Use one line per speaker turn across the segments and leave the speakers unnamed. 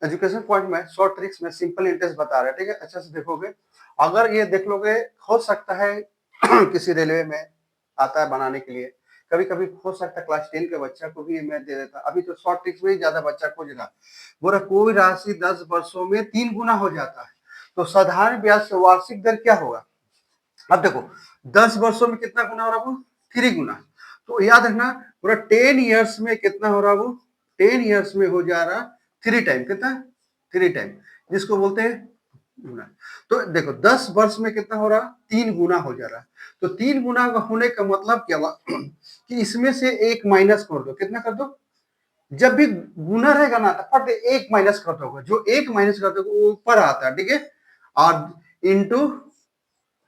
Education point में short tricks में simple interest बता रहे हैं, ठीक है, अच्छे से देखोगे। अगर ये देख लोगे, हो सकता है किसी रेलवे में आता है बनाने के लिए, कभी कभी हो सकता है क्लास 10 के बच्चा को भी मैं दे देता। अभी तो शॉर्ट ट्रिक्स में ही ज्यादा बच्चा खोज रहा। बोला कोई राशि 10 वर्षों में 3 गुना हो जाता है, तो साधारण ब्याज से वार्षिक दर क्या होगा। अब देखो 10 वर्षों में कितना गुना हो रहा है वो, 3 गुना। तो याद रखना पूरा 10 ईयर्स में कितना हो रहा है वो, 10 ईयर्स में हो जा रहा 3 टाइम, कितना 3 टाइम, जिसको बोलते हैं गुना। तो देखो 10 वर्ष में कितना हो रहा, 3 गुना हो जा रहा। तो 3 गुना होने का मतलब क्या हुआ कि इसमें से एक माइनस कर दो, कितना कर दो, जब भी गुना रहेगा ना तो फट एक माइनस कर दोगे, जो एक माइनस कर दोगे वो ऊपर आता है, ठीक है। और इंटू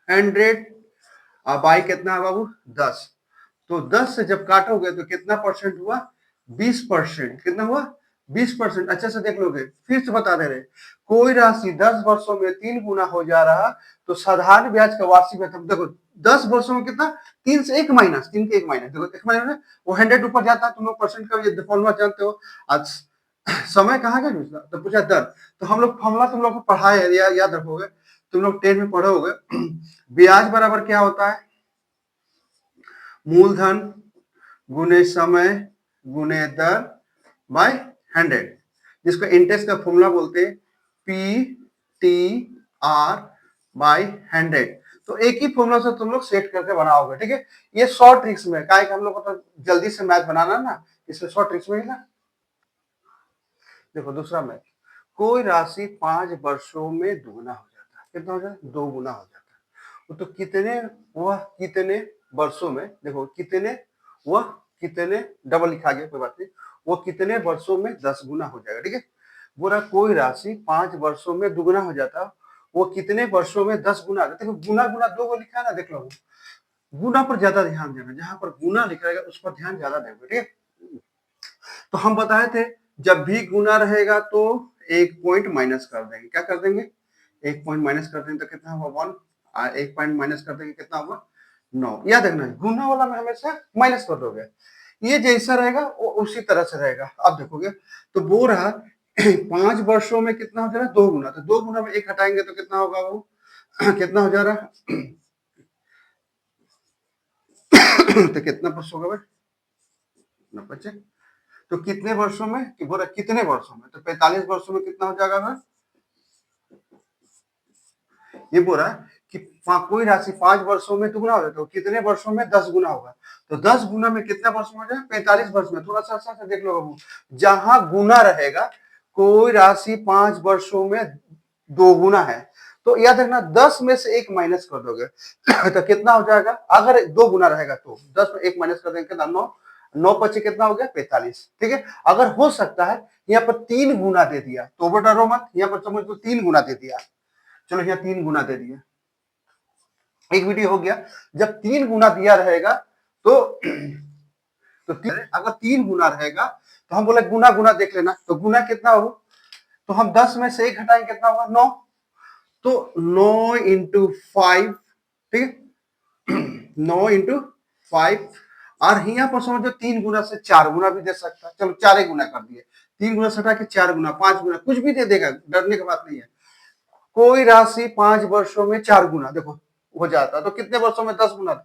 100 बाई कितना है बाबू 10। तो 10 से जब काटोगे तो कितना परसेंट हुआ, 20%। कितना हुआ 20%। अच्छे से देख लोगे, फिर से बता दे रहे, कोई राशि 10 वर्षों में 3 गुना हो जा रहा, तो साधारण ब्याज का वार्षिक वेतन देखो 10 वर्षों में कितना, 3 से 1 माइनस, 3 के 1 माइनस, देखो 1 माइनस वो 100 ऊपर जाता है। तुम लोग परसेंट का ये फॉर्मूला जानते हो। आज समय कहाँ गया तो पूछा दर, तो हम लोग फॉर्मूला तुम लोग को पढ़ाए या याद रखोगे, तुम लोग 10 में पढ़ोगे। ब्याज बराबर क्या होता है, मूलधन गुने समय गुने दर बाय 100, जिसको इंटरेस्ट का फॉर्मूला बोलते हैं पी टी आर बाय 100। तो एक ही फॉर्मूला से तुम लोग सेट करके बनाओगे, ठीक है। ये शॉर्ट ट्रिक्स में क्या है कि हम लोग को तो जल्दी से मैथ बनाना ना, इसलिए शॉर्ट ट्रिक्स में ही ना। देखो दूसरा मैथ, कोई राशि 5 वर्षों में दुगना हो जाता है, कितना हो जाता है, 2 गुना हो जाता है। तो कितने, वह कितने वर्षों में, देखो कितने, वह कितने, डबल लिखा गया कोई बात नहीं, वो कितने वर्षों में 10 गुना हो जाएगा, ठीक है। बोला कोई राशि 5 वर्षों में दुगुना हो जाता, वो कितने वर्षों में 10 गुना। देखो गुना गुना दो को लिखा है ना, देख लो गुना पर ज्यादा ध्यान देना, जहां पर गुना लिखा रहेगा उस पर ध्यान ज्यादा देंगे, ठीक है। तो हम बताए थे जब भी गुना रहेगा तो एक पॉइंट माइनस कर देंगे, क्या कर देंगे, एक पॉइंट माइनस कर देंगे तो कितना हुआ 1, एक पॉइंट माइनस कर देंगे कितना हुआ 9। याद रखना गुना वाला में हमेशा माइनस कर दोगे, ये जैसा रहेगा वो उसी तरह से रहेगा। अब देखोगे तो वो रहा 5 वर्षों में कितना हो जा रहा है 2 गुना, तो 2 गुना में 1 हटाएंगे तो कितना होगा वो कितना हो जा रहा तो कितना वर्ष होगा भाई 95। तो कितने वर्षों में कि बोला कितने वर्षों में, तो 45 वर्षों में कितना हो जाएगा भाई, ये बोल रहा है कि कोई राशि 5 वर्षों में दुगुना हो जाता है, तो कितने वर्षों में 10 गुना होगा। तो 10 गुना में कितना वर्ष में हो जाए 45 वर्ष में। थोड़ा सा अच्छा से देख लो बाबू, जहां गुना रहेगा कोई राशि 5 वर्षों में 2 गुना है, तो याद रखना 10 में से 1 माइनस कर दोगे तो कितना हो जाएगा, अगर 2 गुना रहेगा तो 10 में 1 माइनस कर देंगे कितना 9, 9 पचे कितना हो गया 45, ठीक है। अगर हो सकता है यहाँ पर 3 गुना दे दिया तो बेटा रो मत, यहाँ पर समझ लो 3 गुना दे दिया, चलो यहाँ 3 गुना दे दिया, एक वीडियो हो गया। जब 3 गुना दिया रहेगा तो अगर 3 गुना रहेगा तो हम बोले गुना गुना देख लेना, तो गुना कितना हो, तो हम 10 में से 1 घटाएंगे कितना होगा 9, तो 9 इंटू 5, ठीक है 9 इंटू 5। और यहाँ पर समझो 3 गुना से 4 गुना भी दे सकता है, चलो 4 गुना कर दिए, 3 गुना से हटा के 4 गुना 5 गुना कुछ भी दे देगा, डरने की बात नहीं है। कोई राशि 5 वर्षों में 4 गुना देखो हो जाता, तो कितने वर्षों में 10 गुना,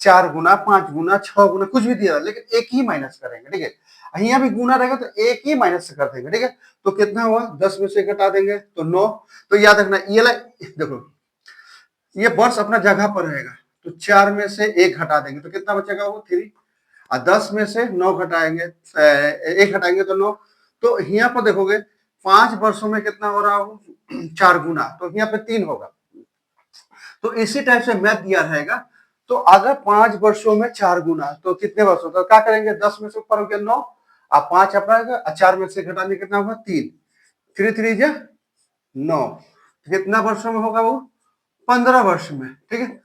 4 गुना 5 गुना 6 गुना कुछ भी दिया, लेकिन एक ही माइनस करेंगे, ठीक है। यहाँ भी गुना रहेगा तो एक ही माइनस कर देंगे, ठीक है। तो कितना हुआ 10 में से घटा देंगे तो 9। तो याद रखना ये देखो ये वर्ष अपना जगह पर रहेगा, तो 4 में से 1 घटा देंगे तो कितना बचेगा वो 3, और 10 में से 9 घटाएंगे 1 घटाएंगे तो 9। तो यहाँ पर देखोगे 5 वर्षों में कितना हो रहा हो 4 गुना, तो यहाँ पे 3 होगा। तो इसी टाइप से मैथ दिया रहेगा, तो अगर 5 वर्षों में 4 गुना तो कितने वर्ष होता है, क्या करेंगे 10 में से ऊपर हो गया 9, और 5 अपना 4 में से घटाने कितना होगा 3, 3 3 जा 9, कितना वर्षों में होगा वो 15 वर्ष में, ठीक है।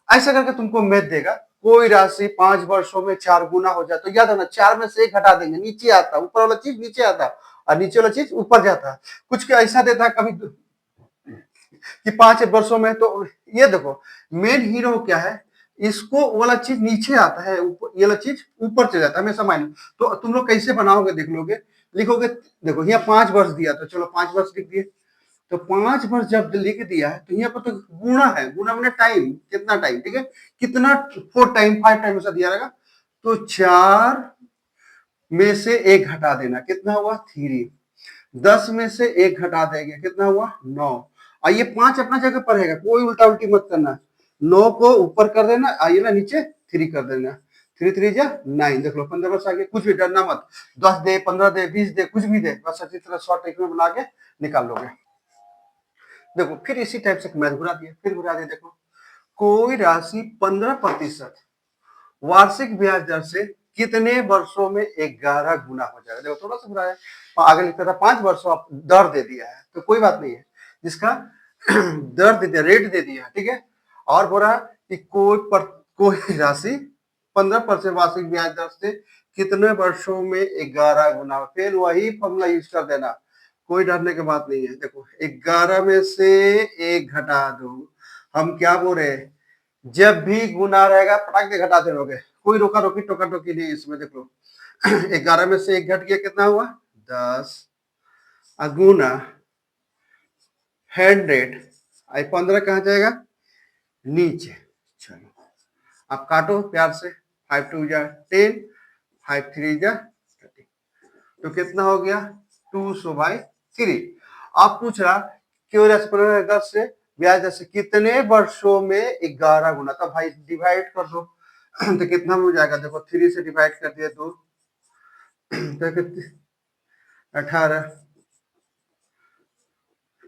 ऐसा करके तुमको मैथ देगा, कोई राशि 5 वर्षों में 4 गुना हो जाए, तो याद है ना 4 में से 1 घटा देंगे, नीचे आता, ऊपर वाला चीज नीचे आता और नीचे वाला चीज ऊपर जाता। कुछ ऐसा देता है कभी कि 5 वर्षों में, तो ये देखो मेन हीरो क्या है, इसको वाला चीज नीचे आता है, ये वाला चीज ऊपर चले जाता है हमेशा माइनस। तो तुम लोग कैसे बनाओगे देख लोगे, लिखोगे, देखो यहाँ 5 वर्ष दिया तो चलो 5 वर्ष लिख दिए। तो 5 वर्ष जब लिख दिया है तो यहाँ पर तो गुणा है, गुणा मैंने टाइम, कितना टाइम, ठीक है, कितना 4 टाइम 5 टाइम ऐसा दिया रहेगा। तो 4 में से 1 घटा देना, कितना हुआ 3। 10 में से 1 घटा देंगे, कितना हुआ 9। और ये 5 अपना जगह पर रहेगा, कोई उल्टा उल्टी मत करना। 9 को ऊपर कर देना, आइए ना नीचे 3 कर देना, 3 3 जा 9। देख लो 15 वर्ष आगे, कुछ भी डरना मत, 10 दे 15 दे 20 दे कुछ भी दे, बस अच्छी तरह शॉर्ट ट्रिक में बना के निकाल लोगे। देखो फिर इसी टाइप से मैथ घुरा दिया, फिर घुरा दिया। देखो कोई राशि 15% वार्षिक ब्याज दर से कितने वर्षों में 11 गुना हो जाएगा। देखो थोड़ा सा बुरा है, आगे लिखता था 5 वर्षों, आप दर दे दिया है तो कोई बात नहीं है, जिसका दर दे दिया, रेट दे दिया, ठीक है। और बोला कि कोई राशि 15% वार्षिक ब्याज दर से कितने वर्षों में 11 गुना, फिर वही फॉर्मूला यूज कर देना, कोई डरने की बात नहीं है। देखो 11 में से 1 घटा दो, हम क्या बोल रहे हैं, जब भी गुना रहेगा पटाख के घटाते रहोगे, कोई रोका रोकी टोका टोकी नहीं इसमें। देख लो 11 में से 1 घट गया, कितना हुआ 10, अगुना 100, 15 कहाँ जाएगा नीचे। चलो आप काटो प्यार से, 5 2 जा 10, 5 3 जा 30, तो कितना हो गया 200/3। आप पूछ रहा क्यों 10 से ब्याज दर से कितने वर्षों में 11 गुना, तो भाई डिवाइड कर दो तो कितना हो जाएगा, देखो 3 से डिवाइड कर दिया तो 18,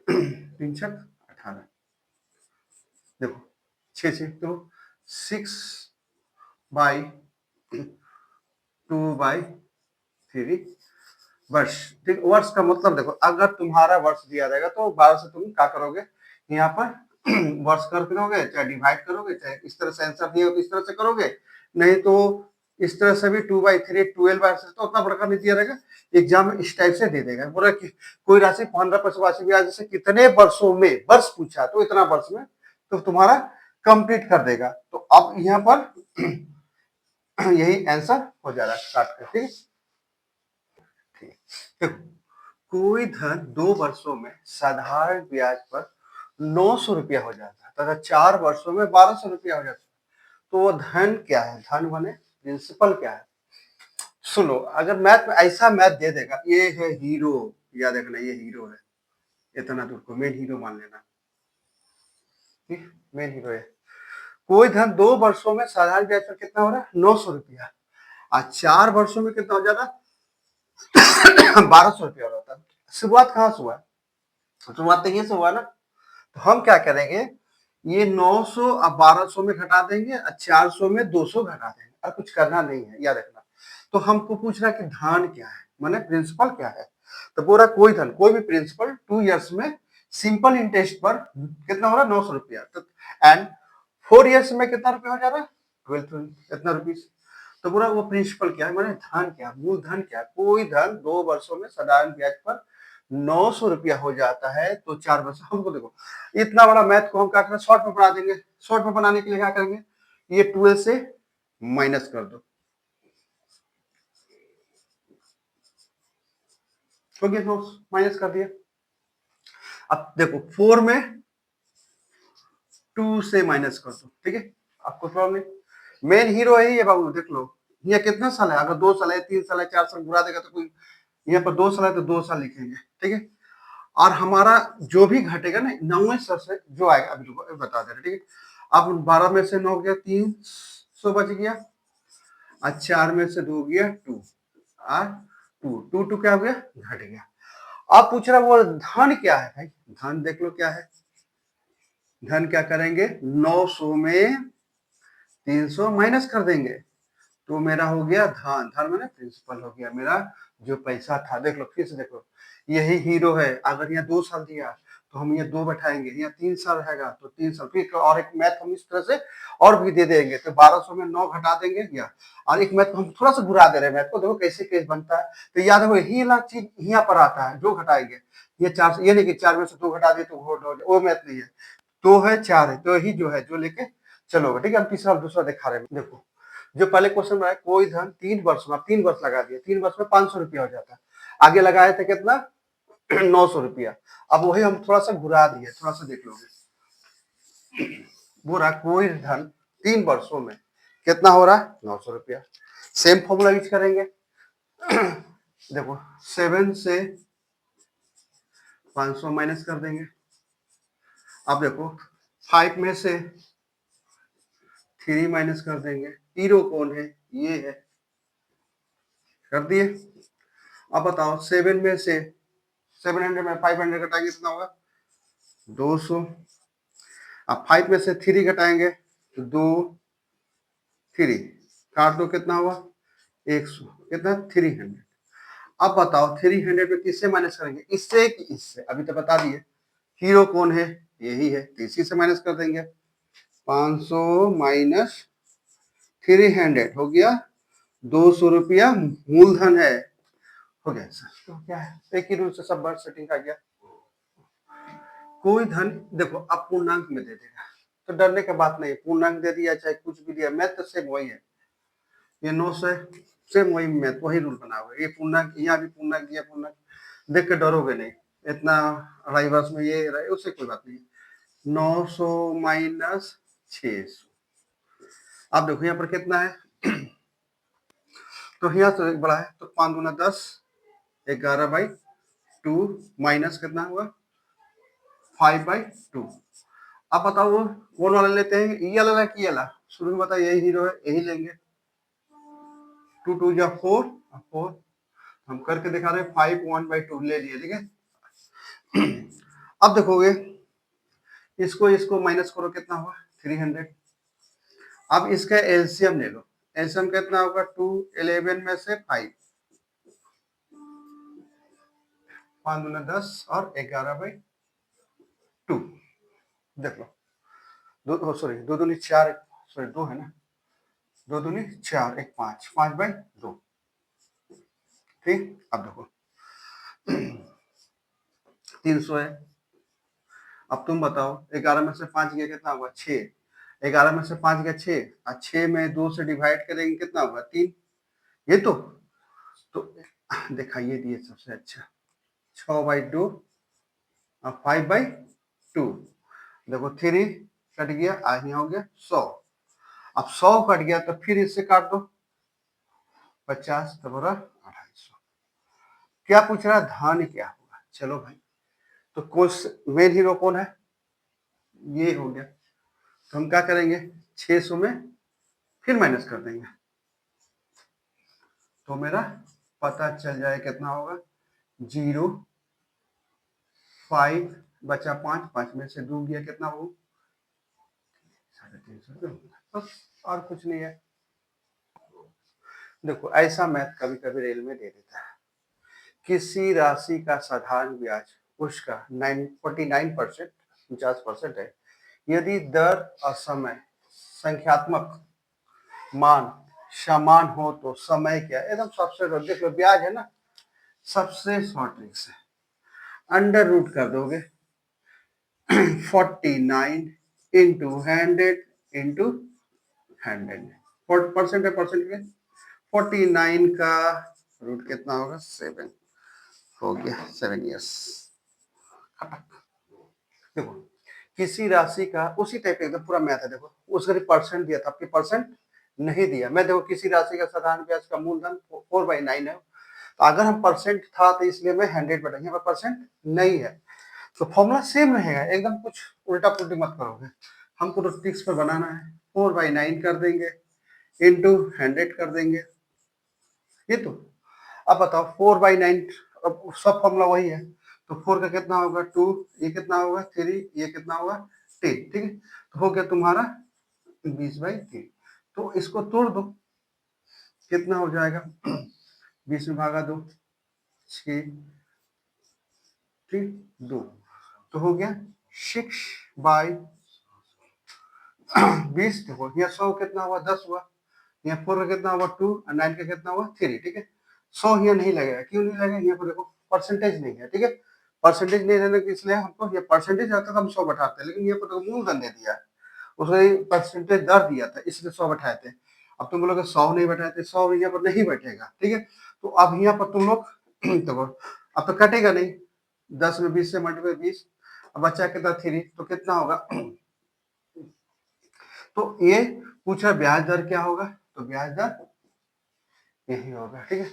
3 6 18, देखो 6 तो 6/2/3 वर्ष। ठीक, वर्ष का मतलब देखो अगर तुम्हारा वर्ष दिया रहेगा तो 12 से तुम क्या करोगे, यहाँ पर वर्ष कर करोगे, चाहे डिवाइड करोगे, चाहे इस तरह से आंसर दिया तो इस तरह से करोगे, नहीं तो इस तरह से भी 2/3 12 से, तो उतना बड़का नहीं दिया रहेगा, एग्जाम में इस टाइप से दे देगा। बोला कि कोई राशि 15% वार्षिक ब्याज से कितने वर्षों में, वर्ष पूछा तो इतना वर्ष में, तो तुम्हारा कंप्लीट कर देगा। तो अब यहाँ पर यही आंसर हो जा रहा है काट कर, ठीक है। देखो कोई धन 2 वर्षों में साधारण ब्याज पर 900 रुपया हो जाता है तथा 4 वर्षों में 1200 रुपया हो जाता है, तो वो धन क्या है, धन बने प्रिंसिपल क्या है। सुनो अगर मैथ में ऐसा मैथ दे देगा, ये है हीरो, याद रखना ये हीरो है, इतना तुमको मेन हीरो मान लेना, ठीक, मेन हीरो है। कोई धन 2 वर्षों में साधारण ब्याज पर कितना हो रहा है 900 रुपया, और 4 वर्षों में कितना हो जा रहा 1200 रुपया हो रहा था। शुरुआत कहाँ से हुआ, शुरुआत तो ये से हुआ ना। तो हम क्या करेंगे, ये 900 अब 1200 में घटा देंगे और 400 में 200 घटा देंगे, और कुछ करना नहीं है, याद रखना। तो हमको पूछ रहा है कि धन क्या है, माने प्रिंसिपल क्या है। तो बोला कोई धन, कोई भी प्रिंसिपल 2 इयर्स में सिंपल इंटरेस्ट पर कितना हो रहा है 900 रुपया, तो एंड 4 इयर्स में कितना रुपया हो जा रहा है 12 इतना रुपीस। तो बोला वो प्रिंसिपल क्या है, माने धन क्या, मूलधन क्या। कोई धन 2 वर्षों में साधारण ब्याज पर 900 रुपया हो जाता है तो 4 वर्ष, हमको देखो इतना बड़ा मैथ को हम क्या करें शॉर्ट में बना देंगे। शॉर्ट में बनाने के लिए क्या करेंगे, ये 12 से माइनस कर दो, हो गया दोस्त, माइनस कर दिया। अब देखो 4 में 2 से माइनस कर दो, ठीक है, आपको प्रॉब्लम नहीं। मेन हीरो है ये बाबू, देख लो यहाँ कितना साल है, अगर 2 साल है 3 साल है 4 साल बुरा देगा तो कोई, यहाँ पर 2 साल है तो 2 साल लिखेंगे, ठीक है। और हमारा जो भी घटेगा ना 9वें सर से जो आएगा अभी बता दे रहे, ठीक है। अब 12 में से 9 गया 300 बच गया, और 4 में से 2 गया 2, और 2 क्या हो गया घट गया। अब पूछ रहा वो धन क्या है भाई, धन देख लो क्या है, धन क्या करेंगे 900 में 300 माइनस कर देंगे, तो मेरा हो गया धन, धन मैंने प्रिंसिपल हो गया मेरा जो पैसा था। देख लो फिर से देखो, यही हीरो है, अगर यहाँ 2 साल दिया तो हम यहाँ 2 बैठाएंगे, यहाँ 3 साल रहेगा तो 3 साल, फिर और एक मैथ हम इस तरह से और भी दे देंगे, तो 1200 में 9 घटा देंगे या, और एक मैथ हम थोड़ा सा घुरा दे रहे हैं मैथ को, देखो कैसे केस बनता है। तो याद रखो यही वाला चीज यहाँ पर आता है जो घटाएंगे, ये 4 ये नहीं कि 4 में से 2 घटा दिए तो वो मैथ नहीं है, 2 है 4 है तो यही जो है जो लेके चलोगे, ठीक है। हम तीसरा दूसरा दिखा रहे हैं, देखो जो पहले क्वेश्चन में है कोई धन 3 वर्ष में, 3 वर्ष लगा दिया, 3 वर्ष में 500 रुपया हो जाता है। आगे लगाए थे कितना 900 रुपया। अब वही हम थोड़ा सा घुरा दिए, थोड़ा सा देख लोगे। बोला कोई धन 3 वर्षों में कितना हो रहा है 900 रुपया। सेम फॉर्मूला यूज करेंगे। देखो 7 से 500 माइनस कर देंगे। अब देखो 5 में से 3 माइनस कर देंगे। हीरो कौन है, ये है, कर दिए। अब बताओ 7 में से 700 में 500 घटाएंगे कितना होगा 200। अब 5 में से 3 घटाएंगे तो 2 3 काट दो कितना हुआ 100, कितना 300। अब बताओ 300 में किससे माइनस करेंगे, इससे कि इससे, अभी तो बता दिए हीरो कौन है, यही है, तो इसी से माइनस कर देंगे। 500 माइनस 300 हो गया 200 रुपया मूलधन है। हो गया सर, तो क्या है, एक ही रूल से सब बार सेटिंग आ गया। कोई धन देखो अब पूर्णांक में दे देगा तो डरने की बात नहीं, पूर्णांक दे दिया चाहे कुछ भी दिया, मैथ तो सेम वही है। ये 900 सेम वही मैथ, वही रूल बना हुआ है। ये पूर्णांक, यहाँ भी पूर्णांक दिया, पूर्णांक देख के डरोगे नहीं, इतना 2.5 वर्ष में ये रहे, उससे कोई बात नहीं। 900 माइनस 600, अब देखो यहाँ पर कितना है तो यहाँ से बड़ा है, तो 5 दूना 10, 11/2 माइनस कितना हुआ 5/2। अब बताओ वो कौन वाला लेते हैं, ये वाला कि ये वाला, शुरू में बताओ यही हीरो है, यही लेंगे। 2 2 जा 4, 4 हम करके दिखा रहे हैं, 5 1/2 ले लिए, ठीक है। अब देखोगे इसको इसको माइनस करो कितना हुआ 300। अब इसका एलसीएम ले लो, एलसीएम कितना होगा 2 11 में से 5 5 दूना 10 और 11/2, देख लो दो, सॉरी 2 दूनी 4, सॉरी 2 है ना, 2 दूनी 4, 1 5, 5/2, ठीक। अब देखो 300 है। अब तुम बताओ 11 में से 5 गया कितना होगा 6, 11 में से 5 गया 6, और 6 में 2 से डिवाइड करेंगे कितना होगा 3, ये तो दिखाइए दिए सबसे अच्छा 6/2 और 5/2, देखो 3 कट गया, आज यहाँ हो गया 100। अब 100 कट गया तो फिर इससे काट दो 50, तो बोला 250। क्या पूछ रहा है, धन क्या होगा, चलो भाई, तो कोई मेन हीरो कौन है, ये हो गया, तो हम क्या करेंगे 600 में फिर माइनस कर देंगे, तो मेरा पता चल जाए कितना होगा 0 5 बचा 5, 5 में से 2 गया कितना हो 350, बस और कुछ नहीं है। देखो ऐसा मैथ कभी कभी रेल में दे देता है, किसी राशि का साधारण ब्याज उसका 49%, 50% है, यदि दर और समय संख्यात्मक मान समान हो तो समय क्या, एकदम सबसे देख लो ब्याज है ना, सबसे शॉर्ट ट्रिक से अंडर रूट कर दोगे 49 इंटू 100 इंटू 100, परसेंट है, परसेंट में 49 का रूट कितना होगा 7, हो गया 7 ईयर्स। देखो किसी राशि का उसी टाइप एकदम पूरा मैथ है, देखो उसका परसेंट दिया था, आपके परसेंट नहीं दिया। मैं देखो किसी राशि का साधारण ब्याज का मूलधन 4/9 है, तो अगर हम परसेंट था तो इसलिए मैं 100 बढ़ाएंगे, यहाँ पर परसेंट नहीं है तो फॉर्मूला सेम रहेगा, एकदम कुछ उल्टा पुल्टी मत करोगे। हमको तो ट्रिक्स पर बनाना है, 4/9 कर देंगे इंटू 100 कर देंगे, ये तो। अब बताओ 4/9, अब सब फॉर्मूला वही है, तो 4 का कितना होगा 2, ये कितना होगा 3, ये कितना होगा 10, ठीक है, तो हो गया तुम्हारा 20/3। तो इसको तोड़ दो, कितना हो जाएगा 20 में भागा 2 6, ठीक 2, तो हो गया 6/20। देखो यहाँ 100 कितना हुआ 10 हुआ, यहाँ 4 का कितना हुआ 2 और 9 का कितना हुआ 3, ठीक है। 100 यहाँ नहीं लगेगा, क्यों नहीं लगेगा, यहाँ पर देखो परसेंटेज नहीं है, ठीक है, परसेंटेज नहीं रहने के इसलिए हमको ये परसेंटेज आता तो हम 100 बैठाते हैं, लेकिन यहाँ पर तो मूलधन दे दिया है, उसने परसेंटेज दर दिया था इसलिए 100 बैठाए थे। अब तुम लोग 100 नहीं बैठाए थे, 100 यहाँ पर नहीं बैठेगा, ठीक है। तो अब यहाँ पर तुम लोग देखो अब तो कटेगा नहीं, 10 में 20 से मल्टीप्लाई 20, अब बचा कितना 3, तो कितना होगा? तो ये पूछ रहा ब्याज दर क्या होगा, तो ब्याज दर यही होगा। ठीक है,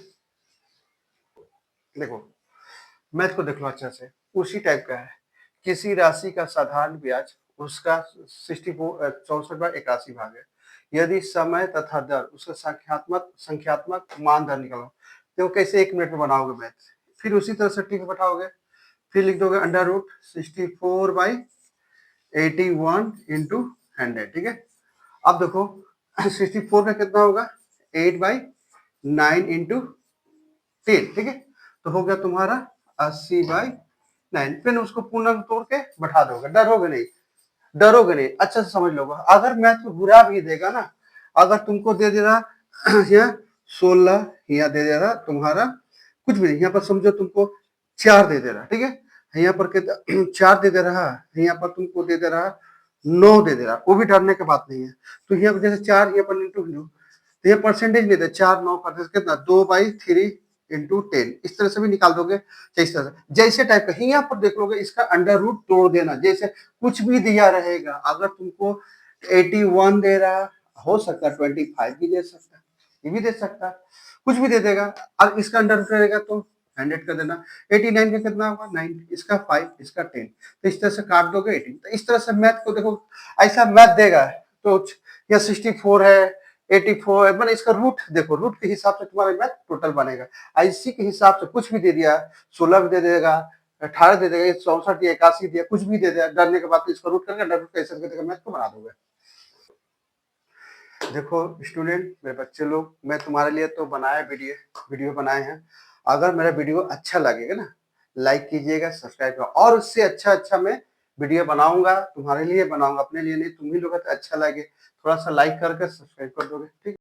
देखो मैथ को देख लो अच्छा से, उसी टाइप का है। किसी राशि का साधारण ब्याज उसका 64 भाग है। यदि समय तथा दर उसका संख्यात्मक मान दर निकालो। देखो कैसे 1 मिनट में बनाओगे मैथ, फिर उसी तरह से टिक बैठाओगे, फिर लिख दोगे अंडर रूट 64/81 इंटू 100। ठीक है, अब देखो 64 का कितना होगा, 8/9 इंटू 10। ठीक है, तो हो गया तुम्हारा 80/9। फिर उसको पूर्णांक तोड़ के बैठा दोगे, डरोगे नहीं, डरोगे नहीं, अच्छा से समझ लोगे। अगर मैथ में बुरा भी देगा ना, अगर तुमको दे दे रहा यहाँ 16, यहाँ दे दे रहा तुम्हारा कुछ भी नहीं, यहाँ पर समझो तुमको 4 दे दे रहा, ठीक है, यहाँ पर कितना 4 दे दे रहा, यहाँ पर तुमको दे दे रहा 9 दे दे रहा, वो भी डरने की बात नहीं है। तो यहाँ पर जैसे 4 यहाँ पर इंटू, तो ये परसेंटेज नहीं दे, 4/9 कितना 2/3 इंटू 10, इस तरह से भी निकाल दोगे। इस तरह से जैसे टाइप का यहाँ पर देख लोगे, इसका अंडर रूट तोड़ देना, जैसे कुछ भी दिया रहेगा। अगर तुमको 81 दे रहा, हो सकता है 25 भी दे सकता है, ये भी दे सकता है, कुछ भी दे देगा। और इसका अंडर रूट रहेगा तो 100 कर देना। 89 का कितना होगा 9, इसका 5, इसका 10, तो इस तरह से काट दोगे 18। तो इस तरह से मैथ को देखो, ऐसा मैथ देगा तो या 64 है, 84 है, मैंने इसका रूट देखो, रूट के हिसाब से तुम्हारा मैथ टोटल बनेगा। इसी के हिसाब से कुछ भी दे दिया, 16 भी दे देगा, 18 दे देगा, 64 या 81 दिया, कुछ भी दे देगा, डरने के बाद इसका रूट करके अंडर रूट कैसे करके मैथ को बना दोगे। देखो स्टूडेंट, मेरे बच्चे लोग, मैं तुम्हारे लिए तो बनाया वीडियो बनाए हैं। अगर मेरा वीडियो अच्छा लगेगा ना, लाइक कीजिएगा, सब्सक्राइब करो, और उससे अच्छा मैं वीडियो बनाऊंगा, तुम्हारे लिए बनाऊंगा, अपने लिए नहीं। तुम ही लोग अच्छा लगे थोड़ा सा लाइक करके सब्सक्राइब कर दोगे, ठीक।